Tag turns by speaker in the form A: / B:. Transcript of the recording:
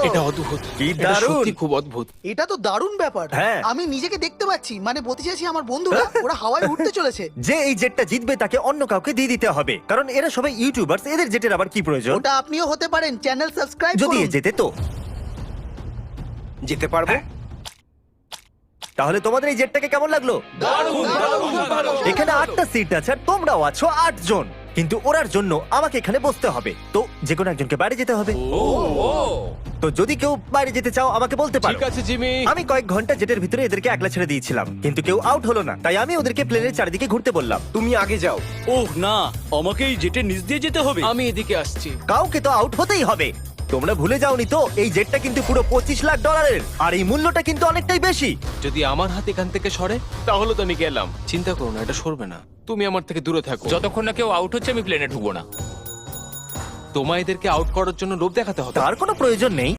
A: এটা অদ্ভুত,
B: কি
A: এটা
B: দারুণ।
A: সত্যি খুব অদ্ভুত।
C: এটা তো দারুণ ব্যাপার।
B: হ্যাঁ।
C: আমি নিজেকে দেখতে পাচ্ছি, মানে বলতে চাইছি আমার বন্ধুরা ওরা হাওয়ায় উঠতে চলেছে।
B: যে এই জেটটা জিতবে তাকে অন্য কাউকে দিয়ে দিতে হবে, কারণ এরা সবাই ইউটিউবার্স, এদের জেটের আবার কি প্রয়োজন?
C: ওটা আপনিও হতে পারেন, চ্যানেল সাবস্ক্রাইব
B: যদি
C: করুন।
B: এ জেতে তো
A: যেতে পারবো?
B: তাহলে তোমাদের এই জেটটাকে কেমন লাগলো? এখানে 8টা সিট আছে আর তোমরাও আছো 8 জন, কিন্তু ওরার জন্য আমাকে এখানে বসতে হবে, তো যে কোনো একজনকে বাইরে যেতে হবে। তো যদি কেউ বাইরে যেতে চাও আমাকে বলতে পারো।
A: ঠিক আছে জিমি।
B: আমি কয়েক ঘন্টা জেটের ভিতরে এদেরকে একলা ছেড়ে দিয়েছিলাম, কিন্তু কেউ আউট হলো না, তাই আমি ওদেরকে প্লেনের চারিদিকে ঘুরতে বললাম।
A: তুমি আগে যাও।
D: ওহ না, আমাকে এই জেটের নিচ দিয়ে যেতে হবে।
A: আমি এদিকে আসছি।
B: কাউকে তো আউট হতেই হবে। তোমরা ভুলে যাওনি তো এই জেটটা কিন্তু পুরো $25 লাখ, আর এই মূল্যটা কিন্তু অনেকটাই বেশি।
A: যদি আমার হাত এখান থেকে সরে তাহলে তো আমি গেলাম। চিন্তা করো না, এটা সরবে না। তুমি আমার থেকে দূরে থাকো।
E: যতক্ষণ না কেউ আউট হচ্ছে আমি প্লেনে ঢুকবো না।
A: তোমায় এদেরকে আউট করার জন্য লোভ দেখাতে হবে।
B: তার কোনো প্রয়োজন নেই।